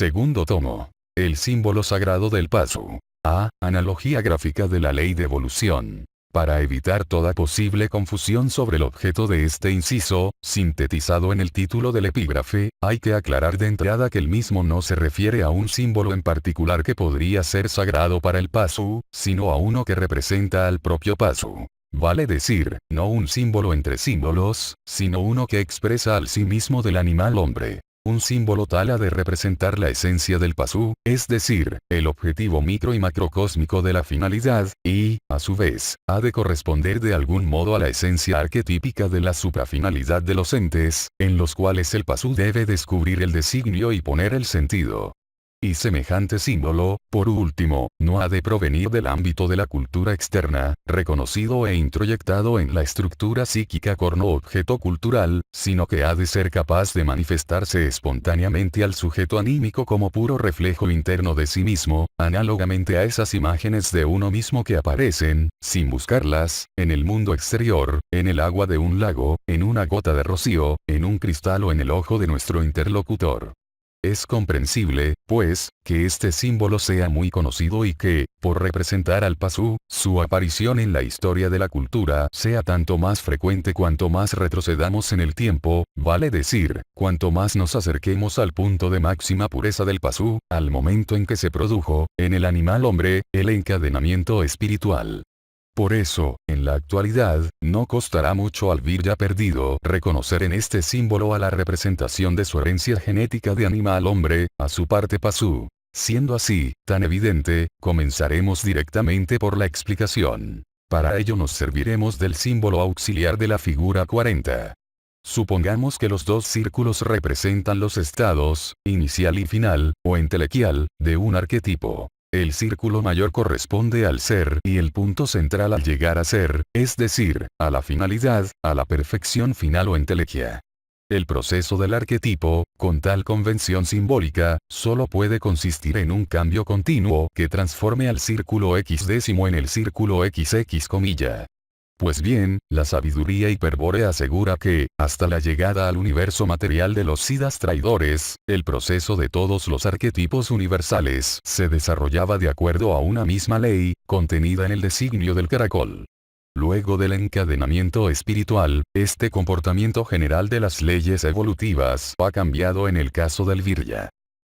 Segundo tomo. El símbolo sagrado del paso. A. Analogía gráfica de la ley de evolución. Para evitar toda posible confusión sobre el objeto de este inciso, sintetizado en el título del epígrafe, hay que aclarar de entrada que el mismo no se refiere a un símbolo en particular que podría ser sagrado para el paso, sino a uno que representa al propio paso. Vale decir, no un símbolo entre símbolos, sino uno que expresa al sí mismo del animal hombre. Un símbolo tal ha de representar la esencia del pasú, es decir, el objetivo micro y macrocósmico de la finalidad, y, a su vez, ha de corresponder de algún modo a la esencia arquetípica de la suprafinalidad de los entes, en los cuales el pasú debe descubrir el designio y poner el sentido. Y semejante símbolo, por último, no ha de provenir del ámbito de la cultura externa, reconocido e introyectado en la estructura psíquica corno-objeto cultural, sino que ha de ser capaz de manifestarse espontáneamente al sujeto anímico como puro reflejo interno de sí mismo, análogamente a esas imágenes de uno mismo que aparecen, sin buscarlas, en el mundo exterior, en el agua de un lago, en una gota de rocío, en un cristal o en el ojo de nuestro interlocutor. Es comprensible, pues, que este símbolo sea muy conocido y que, por representar al pasú, su aparición en la historia de la cultura sea tanto más frecuente cuanto más retrocedamos en el tiempo, vale decir, cuanto más nos acerquemos al punto de máxima pureza del pasú, al momento en que se produjo, en el animal hombre, el encadenamiento espiritual. Por eso, en la actualidad, no costará mucho al vir ya perdido reconocer en este símbolo a la representación de su herencia genética de animal hombre, a su parte pasú. Siendo así, tan evidente, comenzaremos directamente por la explicación. Para ello nos serviremos del símbolo auxiliar de la figura 40. Supongamos que los dos círculos representan los estados, inicial y final, o entelequial, de un arquetipo. El círculo mayor corresponde al ser y el punto central al llegar a ser, es decir, a la finalidad, a la perfección final o entelequia. El proceso del arquetipo, con tal convención simbólica, solo puede consistir en un cambio continuo que transforme al círculo x décimo en el círculo XX comilla. Pues bien, la sabiduría hiperbórea asegura que, hasta la llegada al universo material de los siddhas traidores, el proceso de todos los arquetipos universales se desarrollaba de acuerdo a una misma ley, contenida en el designio del caracol. Luego del encadenamiento espiritual, este comportamiento general de las leyes evolutivas ha cambiado en el caso del virya.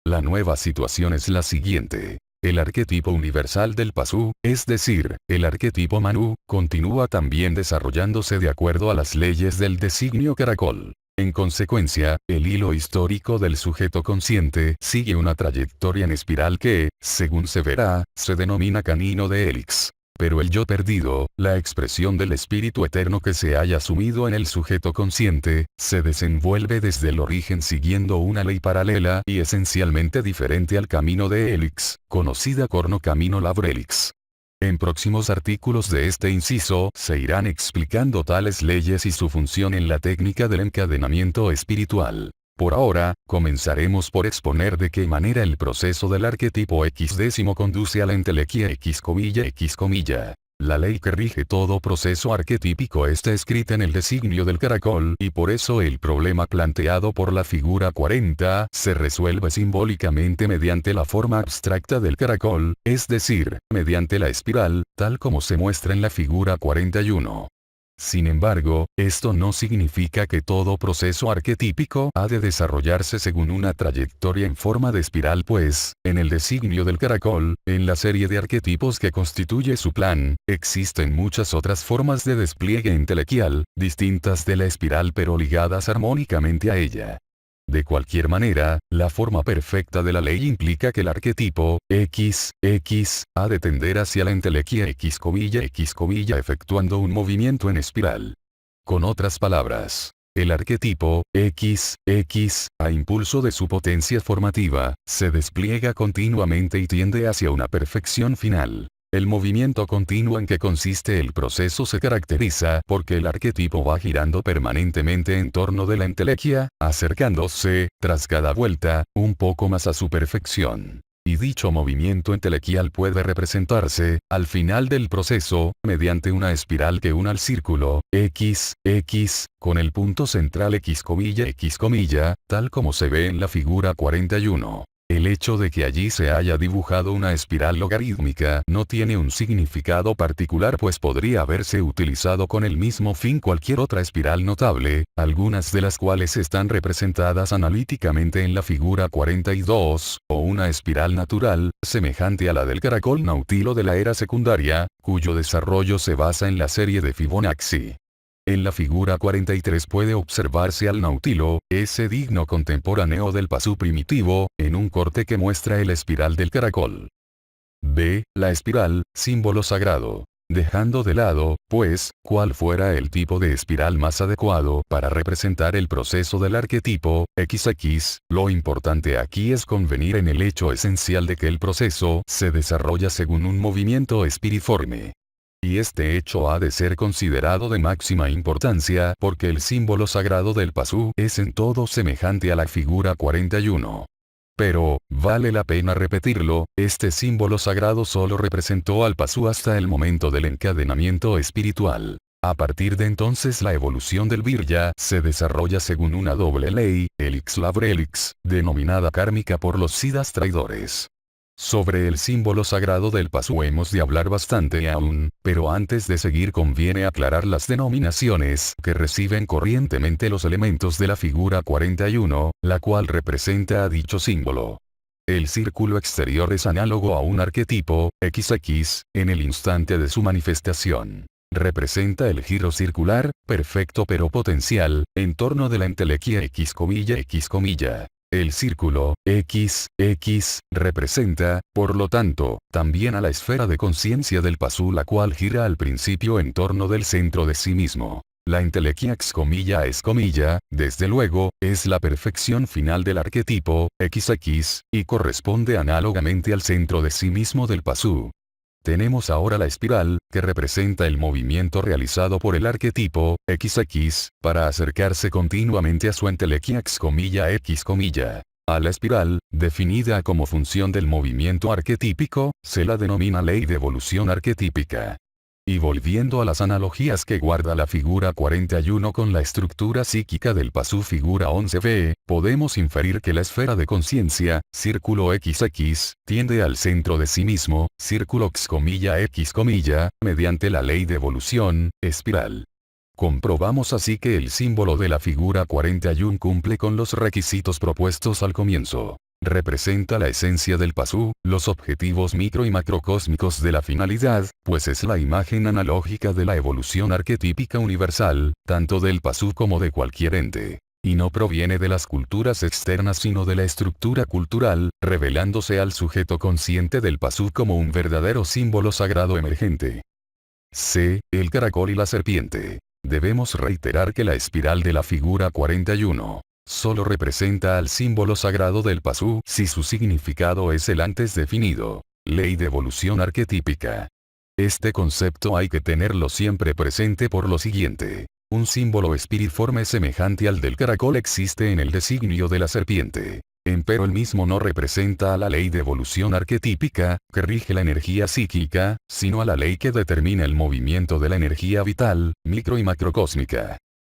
La nueva situación es la siguiente. El arquetipo universal del pasú, es decir, el arquetipo Manu, continúa también desarrollándose de acuerdo a las leyes del designio caracol. En consecuencia, el hilo histórico del sujeto consciente sigue una trayectoria en espiral que, según se verá, se denomina camino de Helix. Pero el yo perdido, la expresión del espíritu eterno que se haya sumido en el sujeto consciente, se desenvuelve desde el origen siguiendo una ley paralela y esencialmente diferente al camino de Helix, conocida como camino Labrelix. En próximos artículos de este inciso se irán explicando tales leyes y su función en la técnica del encadenamiento espiritual. Por ahora, comenzaremos por exponer de qué manera el proceso del arquetipo x décimo conduce a la entelequia x comilla. La ley que rige todo proceso arquetípico está escrita en el designio del caracol y por eso el problema planteado por la figura 40 se resuelve simbólicamente mediante la forma abstracta del caracol, es decir, mediante la espiral, tal como se muestra en la figura 41. Sin embargo, esto no significa que todo proceso arquetípico ha de desarrollarse según una trayectoria en forma de espiral pues, en el designio del caracol, en la serie de arquetipos que constituye su plan, existen muchas otras formas de despliegue entelequial, distintas de la espiral pero ligadas armónicamente a ella. De cualquier manera, la forma perfecta de la ley implica que el arquetipo, x, ha de tender hacia la entelequia x comilla efectuando un movimiento en espiral. Con otras palabras, el arquetipo, x, a impulso de su potencia formativa, se despliega continuamente y tiende hacia una perfección final. El movimiento continuo en que consiste el proceso se caracteriza porque el arquetipo va girando permanentemente en torno de la entelequia, acercándose, tras cada vuelta, un poco más a su perfección. Y dicho movimiento entelequial puede representarse, al final del proceso, mediante una espiral que una al círculo, x, con el punto central x comilla, tal como se ve en la figura 41. El hecho de que allí se haya dibujado una espiral logarítmica no tiene un significado particular, pues podría haberse utilizado con el mismo fin cualquier otra espiral notable, algunas de las cuales están representadas analíticamente en la figura 42, o una espiral natural, semejante a la del caracol nautilo de la era secundaria, cuyo desarrollo se basa en la serie de Fibonacci. En la figura 43 puede observarse al nautilo, ese digno contemporáneo del pasú primitivo, en un corte que muestra el espiral del caracol. B. La espiral, símbolo sagrado. Dejando de lado, pues, cuál fuera el tipo de espiral más adecuado para representar el proceso del arquetipo, XX, lo importante aquí es convenir en el hecho esencial de que el proceso se desarrolla según un movimiento espiriforme. Y este hecho ha de ser considerado de máxima importancia porque el símbolo sagrado del pasú es en todo semejante a la figura 41. Pero, vale la pena repetirlo, este símbolo sagrado solo representó al pasú hasta el momento del encadenamiento espiritual. A partir de entonces la evolución del virya se desarrolla según una doble ley, helix labor helix, denominada kármica por los siddhas traidores. Sobre el símbolo sagrado del pasú hemos de hablar bastante aún, pero antes de seguir conviene aclarar las denominaciones que reciben corrientemente los elementos de la figura 41, la cual representa a dicho símbolo. El círculo exterior es análogo a un arquetipo, XX, en el instante de su manifestación. Representa el giro circular, perfecto pero potencial, en torno de la entelequia X. El círculo, X, representa, por lo tanto, también a la esfera de conciencia del pasú, la cual gira al principio en torno del centro de sí mismo. La entelequia X, desde luego, es la perfección final del arquetipo, XX, y corresponde análogamente al centro de sí mismo del pasú. Tenemos ahora la espiral, que representa el movimiento realizado por el arquetipo, XX, para acercarse continuamente a su entelequia X. A la espiral, definida como función del movimiento arquetípico, se la denomina ley de evolución arquetípica. Y volviendo a las analogías que guarda la figura 41 con la estructura psíquica del pasú figura 11b, podemos inferir que la esfera de conciencia, círculo XX, tiende al centro de sí mismo, círculo X, mediante la ley de evolución, espiral. Comprobamos así que el símbolo de la figura 41 cumple con los requisitos propuestos al comienzo. Representa la esencia del pasú, los objetivos micro y macrocósmicos de la finalidad, pues es la imagen analógica de la evolución arquetípica universal, tanto del pasú como de cualquier ente. Y no proviene de las culturas externas sino de la estructura cultural, revelándose al sujeto consciente del pasú como un verdadero símbolo sagrado emergente. C. El caracol y la serpiente. Debemos reiterar que la espiral de la figura 41 solo representa al símbolo sagrado del pasú si su significado es el antes definido. Ley de evolución arquetípica. Este concepto hay que tenerlo siempre presente por lo siguiente. Un símbolo espiriforme semejante al del caracol existe en el designio de la serpiente. Empero el mismo no representa a la ley de evolución arquetípica, que rige la energía psíquica, sino a la ley que determina el movimiento de la energía vital, micro y macrocósmica.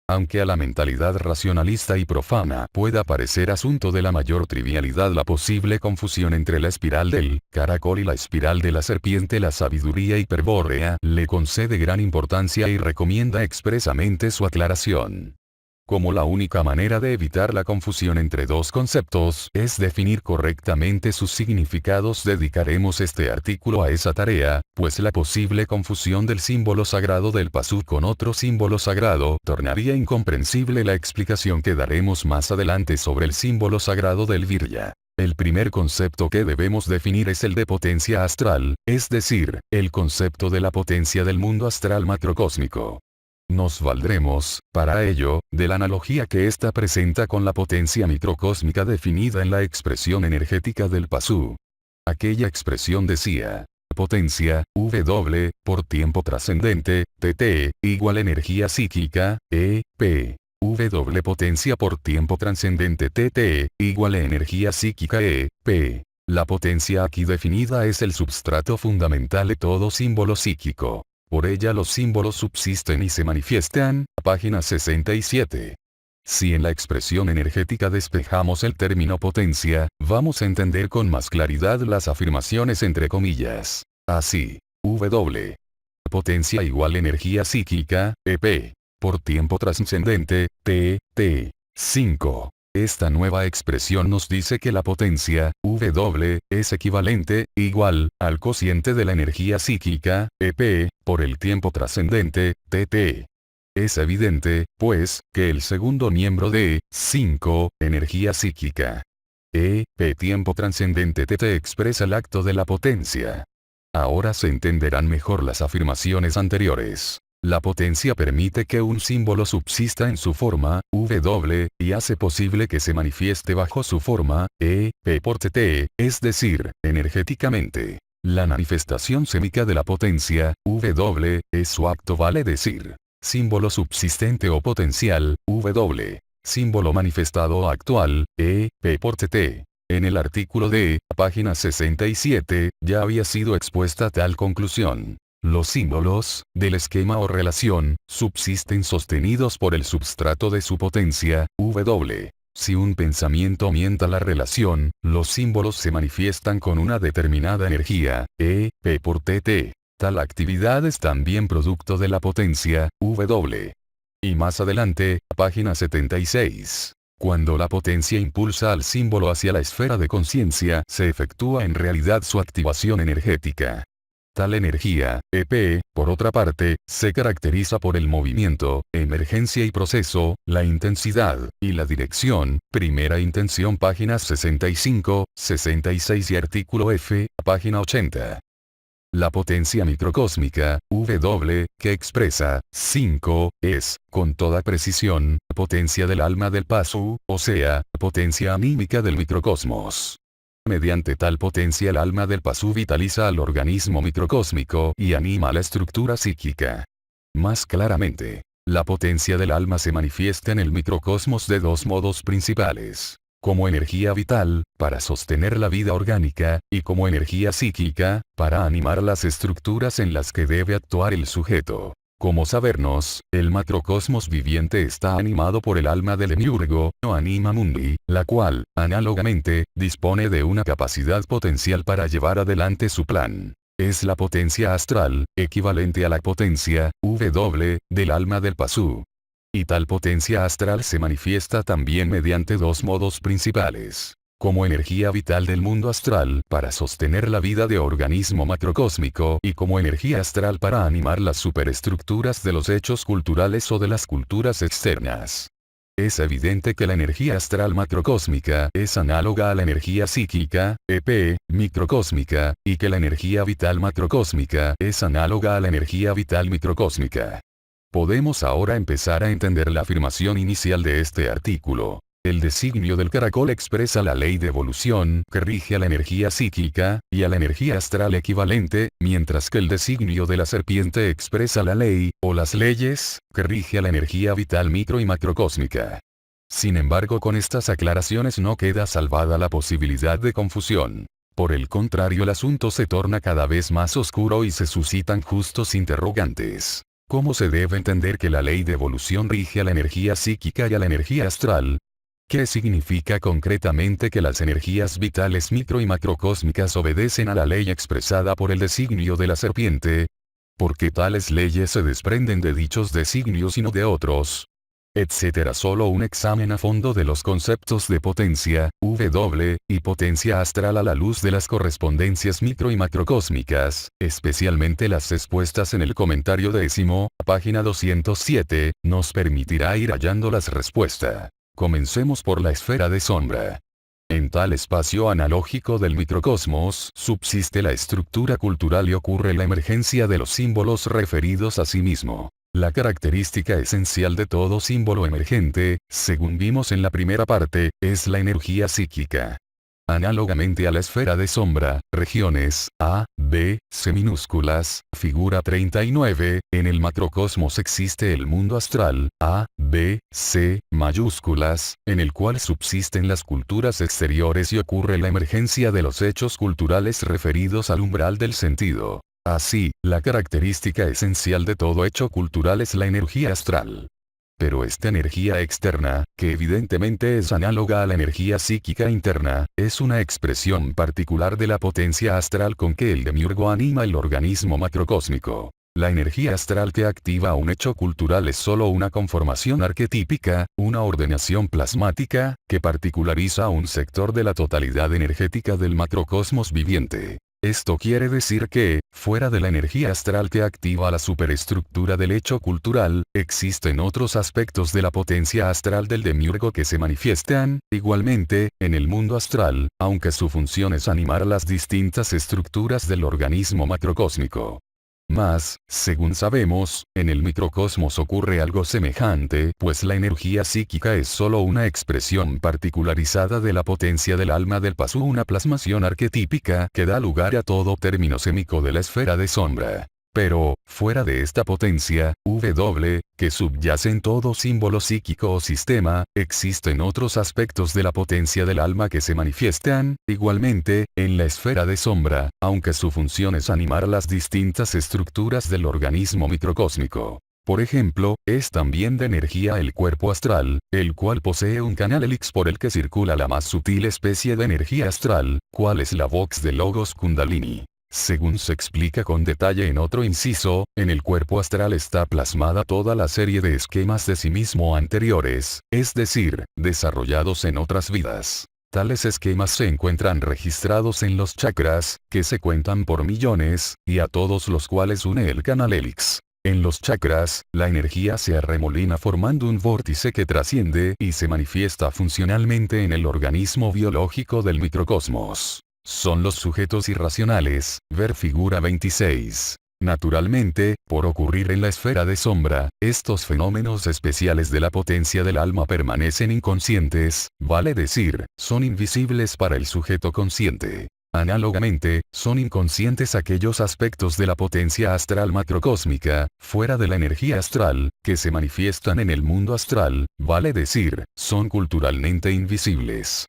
Aunque a la mentalidad racionalista y profana pueda parecer asunto de la mayor trivialidad la posible confusión entre la espiral del caracol y la espiral de la serpiente, la sabiduría hiperbórea le concede gran importancia y recomienda expresamente su aclaración. Como la única manera de evitar la confusión entre dos conceptos es definir correctamente sus significados, dedicaremos este artículo a esa tarea, pues la posible confusión del símbolo sagrado del pasú con otro símbolo sagrado tornaría incomprensible la explicación que daremos más adelante sobre el símbolo sagrado del virya. El primer concepto que debemos definir es el de potencia astral, es decir, el concepto de la potencia del mundo astral macrocósmico. Nos valdremos, para ello, de la analogía que ésta presenta con la potencia microcósmica definida en la expresión energética del pasú. Aquella expresión decía: potencia, W, por tiempo trascendente, TT, igual energía psíquica, P. W potencia por tiempo trascendente TT, igual energía psíquica P. La potencia aquí definida es el substrato fundamental de todo símbolo psíquico. Por ella los símbolos subsisten y se manifiestan, página 67. Si en la expresión energética despejamos el término potencia, vamos a entender con más claridad las afirmaciones entre comillas. Así. W. Potencia igual energía psíquica, EP. Por tiempo trascendente, T. 5. Esta nueva expresión nos dice que la potencia, W, es equivalente, igual, al cociente de la energía psíquica, EP, por el tiempo trascendente, TT. Es evidente, pues, que el segundo miembro de 5, energía psíquica, EP tiempo trascendente TT expresa el acto de la potencia. Ahora se entenderán mejor las afirmaciones anteriores. La potencia permite que un símbolo subsista en su forma, W, y hace posible que se manifieste bajo su forma, P por TT, es decir, energéticamente. La manifestación sémica de la potencia, W, es su acto vale decir. Símbolo subsistente o potencial, W. Símbolo manifestado o actual, P por TT. En el artículo de, página 67, ya había sido expuesta tal conclusión. Los símbolos, del esquema o relación, subsisten sostenidos por el substrato de su potencia, W. Si un pensamiento aumenta la relación, los símbolos se manifiestan con una determinada energía, P por TT. Tal actividad es también producto de la potencia, W. Y más adelante, página 76. Cuando la potencia impulsa al símbolo hacia la esfera de conciencia, se efectúa en realidad su activación energética. Tal energía, EP, por otra parte, se caracteriza por el movimiento, emergencia y proceso, la intensidad, y la dirección, primera intención páginas 65, 66 y artículo F, página 80. La potencia microcósmica, W, que expresa 5, es, con toda precisión, potencia del alma del paso, o sea, potencia anímica del microcosmos. Mediante tal potencia el alma del paso vitaliza al organismo microcósmico y anima la estructura psíquica. Más claramente, la potencia del alma se manifiesta en el microcosmos de dos modos principales. Como energía vital, para sostener la vida orgánica, y como energía psíquica, para animar las estructuras en las que debe actuar el sujeto. Como sabernos, el macrocosmos viviente está animado por el alma del demiurgo, o anima mundi, la cual, análogamente, dispone de una capacidad potencial para llevar adelante su plan. Es la potencia astral, equivalente a la potencia, W, del alma del pasú. Y tal potencia astral se manifiesta también mediante dos modos principales. Como energía vital del mundo astral para sostener la vida de organismo macrocósmico y como energía astral para animar las superestructuras de los hechos culturales o de las culturas externas. Es evidente que la energía astral macrocósmica es análoga a la energía psíquica, EP, microcósmica, y que la energía vital macrocósmica es análoga a la energía vital microcósmica. Podemos ahora empezar a entender la afirmación inicial de este artículo. El designio del caracol expresa la ley de evolución que rige a la energía psíquica, y a la energía astral equivalente, mientras que el designio de la serpiente expresa la ley, o las leyes, que rige a la energía vital micro y macrocósmica. Sin embargo, con estas aclaraciones no queda salvada la posibilidad de confusión. Por el contrario, el asunto se torna cada vez más oscuro y se suscitan justos interrogantes. ¿Cómo se debe entender que la ley de evolución rige a la energía psíquica y a la energía astral? ¿Qué significa concretamente que las energías vitales micro y macrocósmicas obedecen a la ley expresada por el designio de la serpiente? ¿Por qué tales leyes se desprenden de dichos designios y no de otros? Etcétera. Solo un examen a fondo de los conceptos de potencia, W, y potencia astral a la luz de las correspondencias micro y macrocósmicas, especialmente las expuestas en el comentario 10, página 207, nos permitirá ir hallando las respuestas. Comencemos por la esfera de sombra. En tal espacio analógico del microcosmos subsiste la estructura cultural y ocurre la emergencia de los símbolos referidos a sí mismo. La característica esencial de todo símbolo emergente, según vimos en la primera parte, es la energía psíquica. Análogamente a la esfera de sombra, regiones A, B, C minúsculas, figura 39, en el macrocosmos existe el mundo astral, A, B, C, mayúsculas, en el cual subsisten las culturas exteriores y ocurre la emergencia de los hechos culturales referidos al umbral del sentido. Así, la característica esencial de todo hecho cultural es la energía astral. Pero esta energía externa, que evidentemente es análoga a la energía psíquica interna, es una expresión particular de la potencia astral con que el demiurgo anima el organismo macrocósmico. La energía astral que activa un hecho cultural es solo una conformación arquetípica, una ordenación plasmática, que particulariza un sector de la totalidad energética del macrocosmos viviente. Esto quiere decir que, fuera de la energía astral que activa la superestructura del hecho cultural, existen otros aspectos de la potencia astral del demiurgo que se manifiestan, igualmente, en el mundo astral, aunque su función es animar las distintas estructuras del organismo macrocósmico. Mas, según sabemos, en el microcosmos ocurre algo semejante, pues la energía psíquica es solo una expresión particularizada de la potencia del alma del Pasu, una plasmación arquetípica que da lugar a todo término sémico de la esfera de sombra. Pero, fuera de esta potencia, W, que subyace en todo símbolo psíquico o sistema, existen otros aspectos de la potencia del alma que se manifiestan, igualmente, en la esfera de sombra, aunque su función es animar las distintas estructuras del organismo microcósmico. Por ejemplo, es también de energía el cuerpo astral, el cual posee un canal helix por el que circula la más sutil especie de energía astral, cual es la vox de Logos Kundalini. Según se explica con detalle en otro inciso, en el cuerpo astral está plasmada toda la serie de esquemas de sí mismo anteriores, es decir, desarrollados en otras vidas. Tales esquemas se encuentran registrados en los chakras, que se cuentan por millones, y a todos los cuales une el canal helix. En los chakras, la energía se arremolina formando un vórtice que trasciende y se manifiesta funcionalmente en el organismo biológico del microcosmos. Son los sujetos irracionales, ver figura 26. Naturalmente, por ocurrir en la esfera de sombra, estos fenómenos especiales de la potencia del alma permanecen inconscientes, vale decir, son invisibles para el sujeto consciente. Análogamente, son inconscientes aquellos aspectos de la potencia astral macrocósmica, fuera de la energía astral, que se manifiestan en el mundo astral, vale decir, son culturalmente invisibles.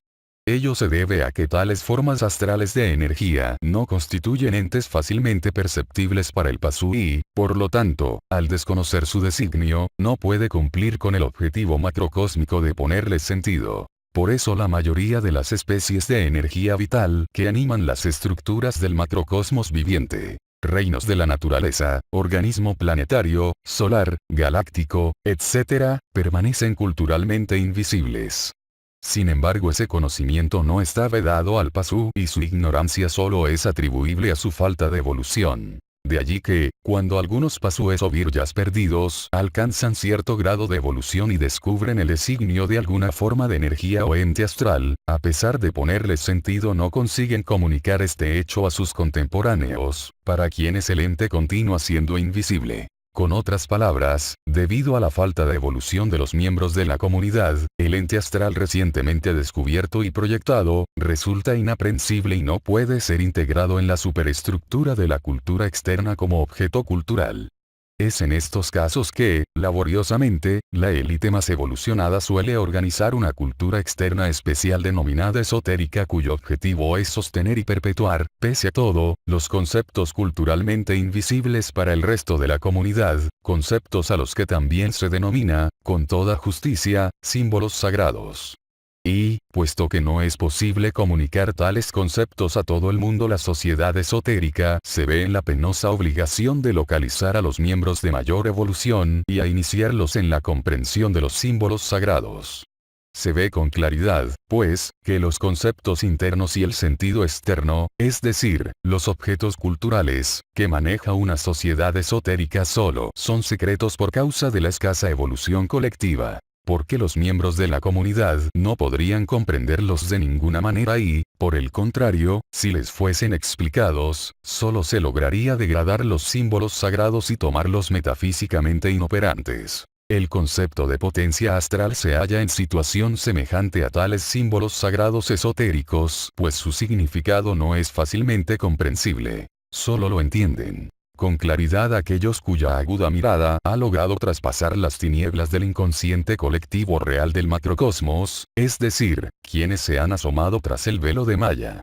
Ello se debe a que tales formas astrales de energía no constituyen entes fácilmente perceptibles para el Pasu y, por lo tanto, al desconocer su designio, no puede cumplir con el objetivo macrocósmico de ponerles sentido. Por eso la mayoría de las especies de energía vital que animan las estructuras del macrocosmos viviente, reinos de la naturaleza, organismo planetario, solar, galáctico, etc., permanecen culturalmente invisibles. Sin embargo, ese conocimiento no está vedado al Pasu y su ignorancia solo es atribuible a su falta de evolución. De allí que, cuando algunos Pasues o Viryas perdidos alcanzan cierto grado de evolución y descubren el designio de alguna forma de energía o ente astral, a pesar de ponerles sentido no consiguen comunicar este hecho a sus contemporáneos, para quienes el ente continúa siendo invisible. Con otras palabras, debido a la falta de evolución de los miembros de la comunidad, el ente astral recientemente descubierto y proyectado, resulta inaprensible y no puede ser integrado en la superestructura de la cultura externa como objeto cultural. Es en estos casos que, laboriosamente, la élite más evolucionada suele organizar una cultura externa especial denominada esotérica cuyo objetivo es sostener y perpetuar, pese a todo, los conceptos culturalmente invisibles para el resto de la comunidad, conceptos a los que también se denomina, con toda justicia, símbolos sagrados. Y, puesto que no es posible comunicar tales conceptos a todo el mundo, la sociedad esotérica se ve en la penosa obligación de localizar a los miembros de mayor evolución y a iniciarlos en la comprensión de los símbolos sagrados. Se ve con claridad, pues, que los conceptos internos y el sentido externo, es decir, los objetos culturales, que maneja una sociedad esotérica solo son secretos por causa de la escasa evolución colectiva. Porque los miembros de la comunidad no podrían comprenderlos de ninguna manera y, por el contrario, si les fuesen explicados, solo se lograría degradar los símbolos sagrados y tomarlos metafísicamente inoperantes. El concepto de potencia astral se halla en situación semejante a tales símbolos sagrados esotéricos, pues su significado no es fácilmente comprensible. Solo lo entienden con claridad aquellos cuya aguda mirada ha logrado traspasar las tinieblas del inconsciente colectivo real del macrocosmos, es decir, quienes se han asomado tras el velo de Maya.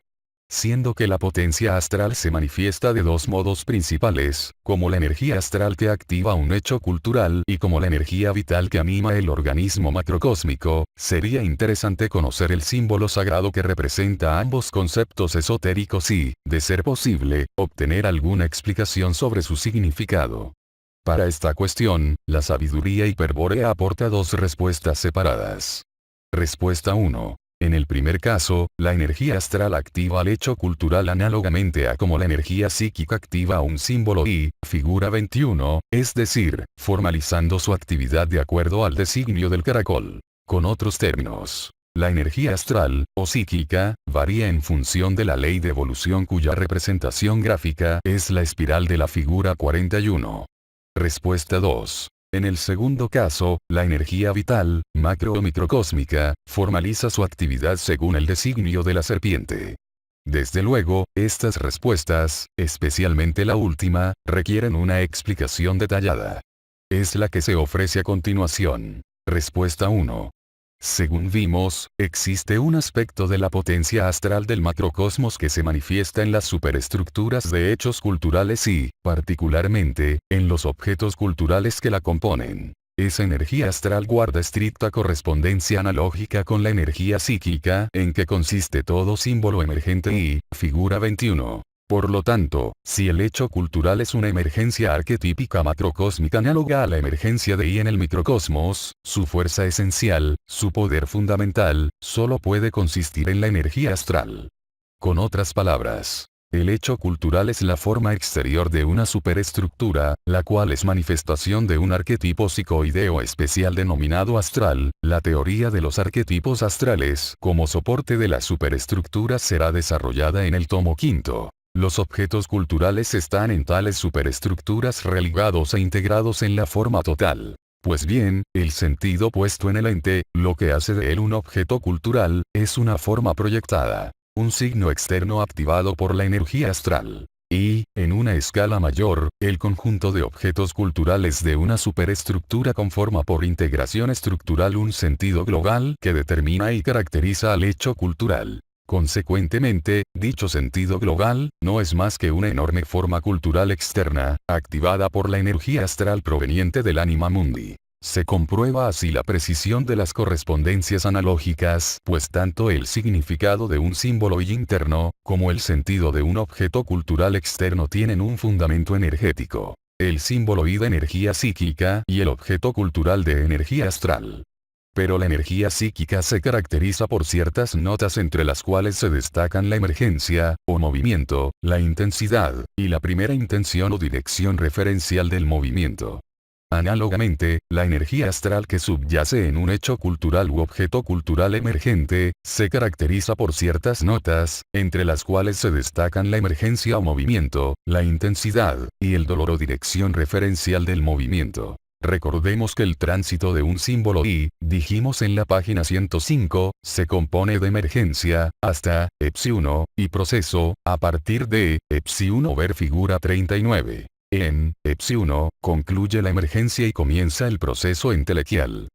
siendo que la potencia astral se manifiesta de dos modos principales, como la energía astral que activa un hecho cultural y como la energía vital que anima el organismo macrocósmico. Sería interesante conocer el símbolo sagrado que representa ambos conceptos esotéricos y, de ser posible, obtener alguna explicación sobre su significado. Para esta cuestión, la sabiduría hiperbórea aporta dos respuestas separadas. Respuesta 1. En el primer caso, la energía astral activa el hecho cultural análogamente a como la energía psíquica activa un símbolo y, figura 21, es decir, formalizando su actividad de acuerdo al designio del caracol. Con otros términos, la energía astral, o psíquica, varía en función de la ley de evolución cuya representación gráfica es la espiral de la figura 41. Respuesta 2. En el segundo caso, la energía vital, macro o microcósmica, formaliza su actividad según el designio de la serpiente. Desde luego, estas respuestas, especialmente la última, requieren una explicación detallada. Es la que se ofrece a continuación. Respuesta 1. Según vimos, existe un aspecto de la potencia astral del macrocosmos que se manifiesta en las superestructuras de hechos culturales y, particularmente, en los objetos culturales que la componen. Esa energía astral guarda estricta correspondencia analógica con la energía psíquica en que consiste todo símbolo emergente y, figura 21. Por lo tanto, si el hecho cultural es una emergencia arquetípica macrocósmica análoga a la emergencia de I en el microcosmos, su fuerza esencial, su poder fundamental, solo puede consistir en la energía astral. Con otras palabras, el hecho cultural es la forma exterior de una superestructura, la cual es manifestación de un arquetipo psicoideo especial denominado astral. La teoría de los arquetipos astrales como soporte de las superestructuras será desarrollada en el tomo quinto. Los objetos culturales están en tales superestructuras religados e integrados en la forma total. Pues bien, el sentido puesto en el ente, lo que hace de él un objeto cultural, es una forma proyectada, un signo externo activado por la energía astral. Y, en una escala mayor, el conjunto de objetos culturales de una superestructura conforma por integración estructural un sentido global que determina y caracteriza al hecho cultural. Consecuentemente, dicho sentido global, no es más que una enorme forma cultural externa, activada por la energía astral proveniente del anima mundi. Se comprueba así la precisión de las correspondencias analógicas, pues tanto el significado de un símbolo y interno, como el sentido de un objeto cultural externo tienen un fundamento energético. El símbolo y de energía psíquica y el objeto cultural de energía astral. Pero la energía psíquica se caracteriza por ciertas notas entre las cuales se destacan la emergencia, o movimiento, la intensidad, y la primera intención o dirección referencial del movimiento. Análogamente, la energía astral que subyace en un hecho cultural u objeto cultural emergente, se caracteriza por ciertas notas, entre las cuales se destacan la emergencia o movimiento, la intensidad, y el dolor o dirección referencial del movimiento. Recordemos que el tránsito de un símbolo y, dijimos en la página 105, se compone de emergencia, hasta, epsi1, y proceso, a partir de, epsi1 ver figura 39. En, epsi1, concluye la emergencia y comienza el proceso entelequial.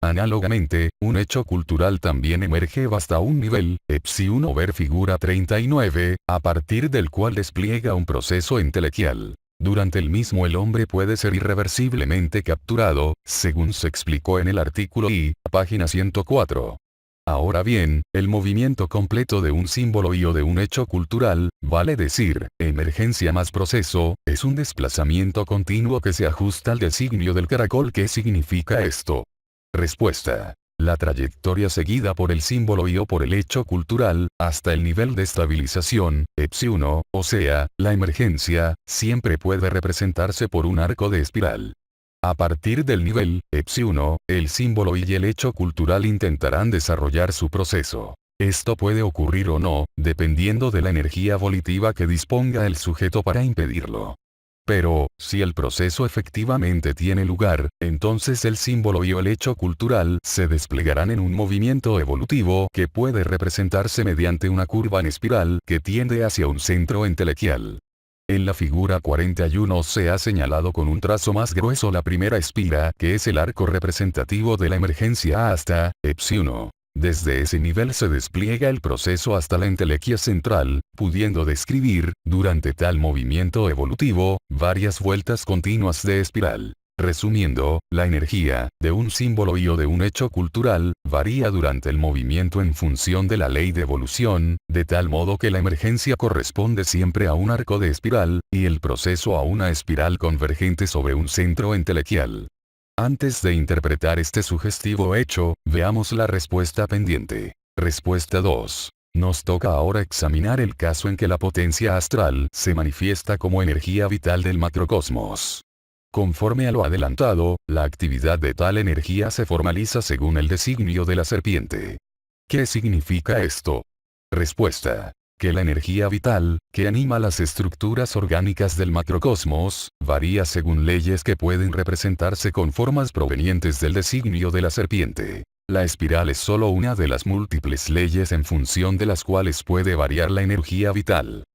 Análogamente, un hecho cultural también emerge hasta un nivel, epsi1 ver figura 39, a partir del cual despliega un proceso entelequial. Durante el mismo el hombre puede ser irreversiblemente capturado, según se explicó en el artículo I, página 104. Ahora bien, el movimiento completo de un símbolo y o de un hecho cultural, vale decir, emergencia más proceso, es un desplazamiento continuo que se ajusta al designio del caracol. ¿Qué significa esto? Respuesta. La trayectoria seguida por el símbolo y o por el hecho cultural, hasta el nivel de estabilización, epsi1, o sea, la emergencia, siempre puede representarse por un arco de espiral. A partir del nivel, epsi1, el símbolo y el hecho cultural intentarán desarrollar su proceso. Esto puede ocurrir o no, dependiendo de la energía volitiva que disponga el sujeto para impedirlo. Pero, si el proceso efectivamente tiene lugar, entonces el símbolo y el hecho cultural se desplegarán en un movimiento evolutivo que puede representarse mediante una curva en espiral que tiende hacia un centro entelequial. En la figura 41 se ha señalado con un trazo más grueso la primera espira, que es el arco representativo de la emergencia hasta, epsi1. Desde ese nivel se despliega el proceso hasta la entelequia central, pudiendo describir, durante tal movimiento evolutivo, varias vueltas continuas de espiral. Resumiendo, la energía, de un símbolo y o de un hecho cultural, varía durante el movimiento en función de la ley de evolución, de tal modo que la emergencia corresponde siempre a un arco de espiral, y el proceso a una espiral convergente sobre un centro entelequial. Antes de interpretar este sugestivo hecho, veamos la respuesta pendiente. Respuesta 2. Nos toca ahora examinar el caso en que la potencia astral se manifiesta como energía vital del macrocosmos. Conforme a lo adelantado, la actividad de tal energía se formaliza según el designio de la serpiente. ¿Qué significa esto? Respuesta. Que la energía vital, que anima las estructuras orgánicas del macrocosmos, varía según leyes que pueden representarse con formas provenientes del designio de la serpiente. La espiral es solo una de las múltiples leyes en función de las cuales puede variar la energía vital.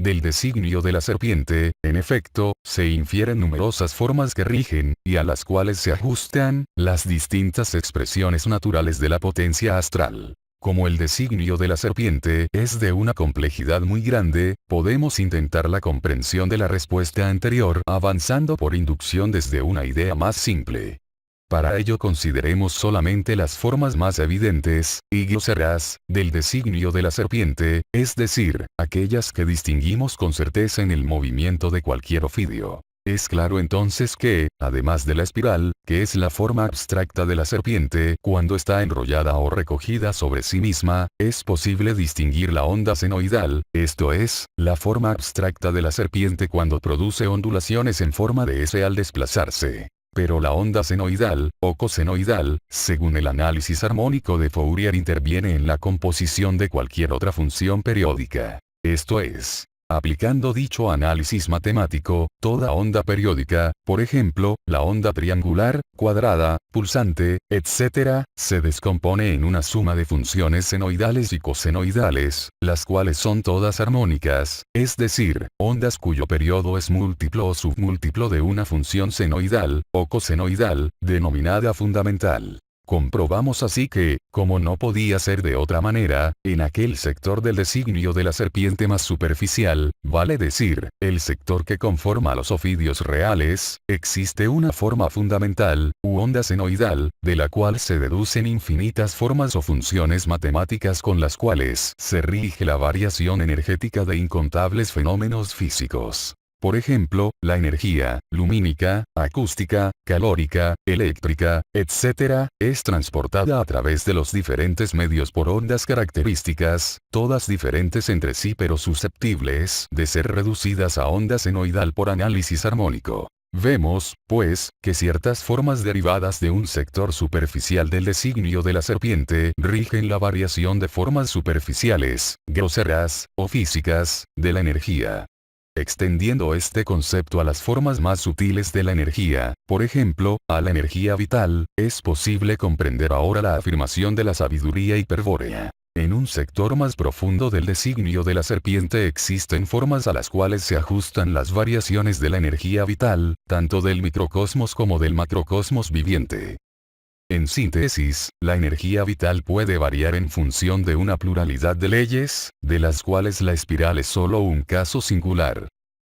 Del designio de la serpiente, en efecto, se infieren numerosas formas que rigen, y a las cuales se ajustan, las distintas expresiones naturales de la potencia astral. Como el designio de la serpiente es de una complejidad muy grande, podemos intentar la comprensión de la respuesta anterior avanzando por inducción desde una idea más simple. Para ello consideremos solamente las formas más evidentes, y groseras, del designio de la serpiente, es decir, aquellas que distinguimos con certeza en el movimiento de cualquier ofidio. Es claro entonces que, además de la espiral, que es la forma abstracta de la serpiente, cuando está enrollada o recogida sobre sí misma, es posible distinguir la onda senoidal, esto es, la forma abstracta de la serpiente cuando produce ondulaciones en forma de S al desplazarse. Pero la onda senoidal, o cosenoidal, según el análisis armónico de Fourier interviene en la composición de cualquier otra función periódica. Esto es, aplicando dicho análisis matemático, toda onda periódica, por ejemplo, la onda triangular, cuadrada, pulsante, etc., se descompone en una suma de funciones senoidales y cosenoidales, las cuales son todas armónicas, es decir, ondas cuyo periodo es múltiplo o submúltiplo de una función senoidal, o cosenoidal, denominada fundamental. Comprobamos así que, como no podía ser de otra manera, en aquel sector del designio de la serpiente más superficial, vale decir, el sector que conforma los ofidios reales, existe una forma fundamental, u onda senoidal, de la cual se deducen infinitas formas o funciones matemáticas con las cuales se rige la variación energética de incontables fenómenos físicos. Por ejemplo, la energía, lumínica, acústica, calórica, eléctrica, etc., es transportada a través de los diferentes medios por ondas características, todas diferentes entre sí pero susceptibles de ser reducidas a onda senoidal por análisis armónico. Vemos, pues, que ciertas formas derivadas de un sector superficial del designio de la serpiente rigen la variación de formas superficiales, groseras, o físicas, de la energía. Extendiendo este concepto a las formas más sutiles de la energía, por ejemplo, a la energía vital, es posible comprender ahora la afirmación de la sabiduría hiperbórea. En un sector más profundo del designio de la serpiente existen formas a las cuales se ajustan las variaciones de la energía vital, tanto del microcosmos como del macrocosmos viviente. En síntesis, la energía vital puede variar en función de una pluralidad de leyes, de las cuales la espiral es solo un caso singular.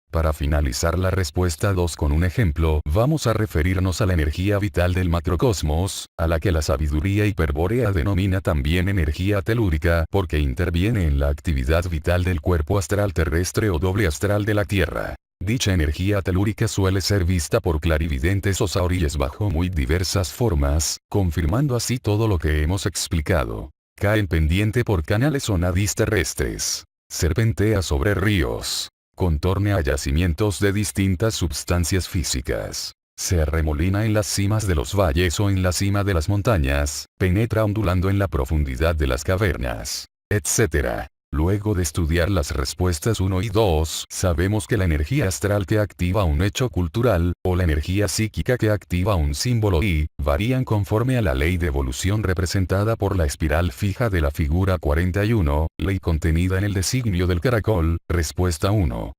Para finalizar la respuesta 2 con un ejemplo, vamos a referirnos a la energía vital del macrocosmos, a la que la sabiduría hiperbórea denomina también energía telúrica porque interviene en la actividad vital del cuerpo astral terrestre o doble astral de la Tierra. Dicha energía telúrica suele ser vista por clarividentes o saoríes bajo muy diversas formas, confirmando así todo lo que hemos explicado. Cae en pendiente por canales o nadis terrestres. Serpentea sobre ríos. Contornea yacimientos de distintas substancias físicas. Se arremolina en las cimas de los valles o en la cima de las montañas, penetra ondulando en la profundidad de las cavernas, etc. Luego de estudiar las respuestas 1 y 2, sabemos que la energía astral que activa un hecho cultural, o la energía psíquica que activa un símbolo y, varían conforme a la ley de evolución representada por la espiral fija de la figura 41, ley contenida en el designio del caracol. Respuesta 1.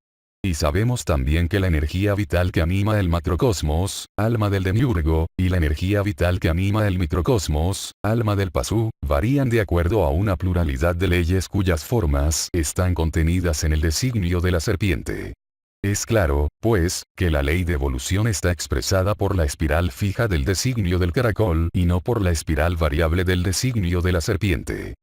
Y sabemos también que la energía vital que anima el macrocosmos, alma del demiurgo, y la energía vital que anima el microcosmos, alma del pasú, varían de acuerdo a una pluralidad de leyes cuyas formas están contenidas en el designio de la serpiente. Es claro, pues, que la ley de evolución está expresada por la espiral fija del designio del caracol y no por la espiral variable del designio de la serpiente.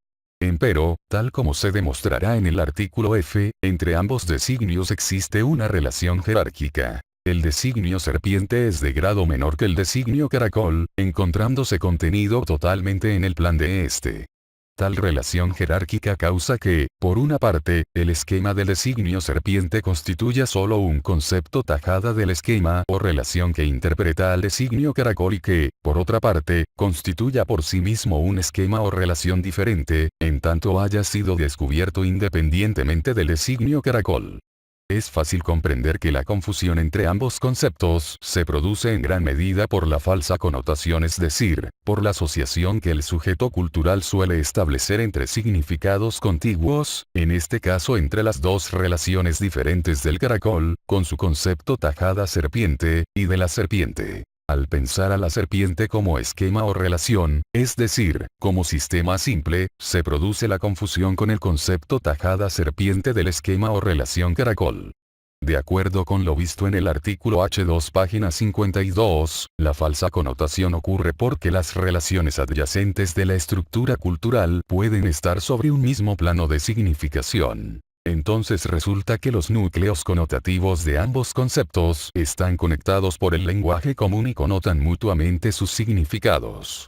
Empero, tal como se demostrará en el artículo F, entre ambos designios existe una relación jerárquica. El designio serpiente es de grado menor que el designio caracol, encontrándose contenido totalmente en el plan de este. Tal relación jerárquica causa que, por una parte, el esquema del designio serpiente constituya solo un concepto tajada del esquema o relación que interpreta al designio caracol y que, por otra parte, constituya por sí mismo un esquema o relación diferente, en tanto haya sido descubierto independientemente del designio caracol. Es fácil comprender que la confusión entre ambos conceptos se produce en gran medida por la falsa connotación, es decir, por la asociación que el sujeto cultural suele establecer entre significados contiguos, en este caso entre las dos relaciones diferentes del caracol, con su concepto tajada serpiente, y de la serpiente. Al pensar a la serpiente como esquema o relación, es decir, como sistema simple, se produce la confusión con el concepto tajada serpiente del esquema o relación caracol. De acuerdo con lo visto en el artículo H2 página 52, la falsa connotación ocurre porque las relaciones adyacentes de la estructura cultural pueden estar sobre un mismo plano de significación. Entonces resulta que los núcleos connotativos de ambos conceptos están conectados por el lenguaje común y connotan mutuamente sus significados.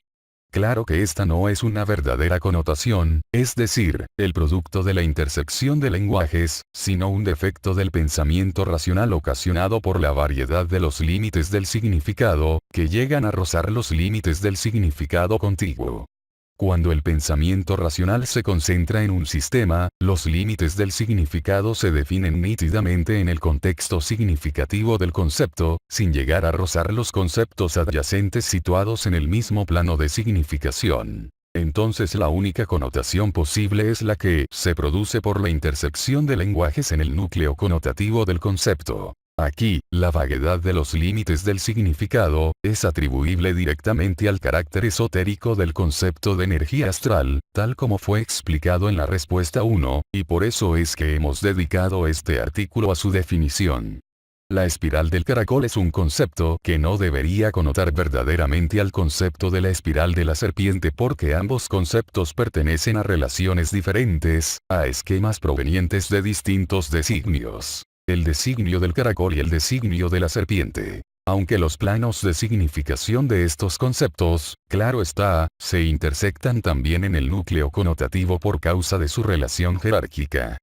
Claro que esta no es una verdadera connotación, es decir, el producto de la intersección de lenguajes, sino un defecto del pensamiento racional ocasionado por la variedad de los límites del significado, que llegan a rozar los límites del significado contiguo. Cuando el pensamiento racional se concentra en un sistema, los límites del significado se definen nítidamente en el contexto significativo del concepto, sin llegar a rozar los conceptos adyacentes situados en el mismo plano de significación. Entonces la única connotación posible es la que se produce por la intersección de lenguajes en el núcleo connotativo del concepto. Aquí, la vaguedad de los límites del significado, es atribuible directamente al carácter esotérico del concepto de energía astral, tal como fue explicado en la respuesta 1, y por eso es que hemos dedicado este artículo a su definición. La espiral del caracol es un concepto que no debería connotar verdaderamente al concepto de la espiral de la serpiente porque ambos conceptos pertenecen a relaciones diferentes, a esquemas provenientes de distintos designios. El designio del caracol y el designio de la serpiente. Aunque los planos de significación de estos conceptos, claro está, se intersectan también en el núcleo connotativo por causa de su relación jerárquica.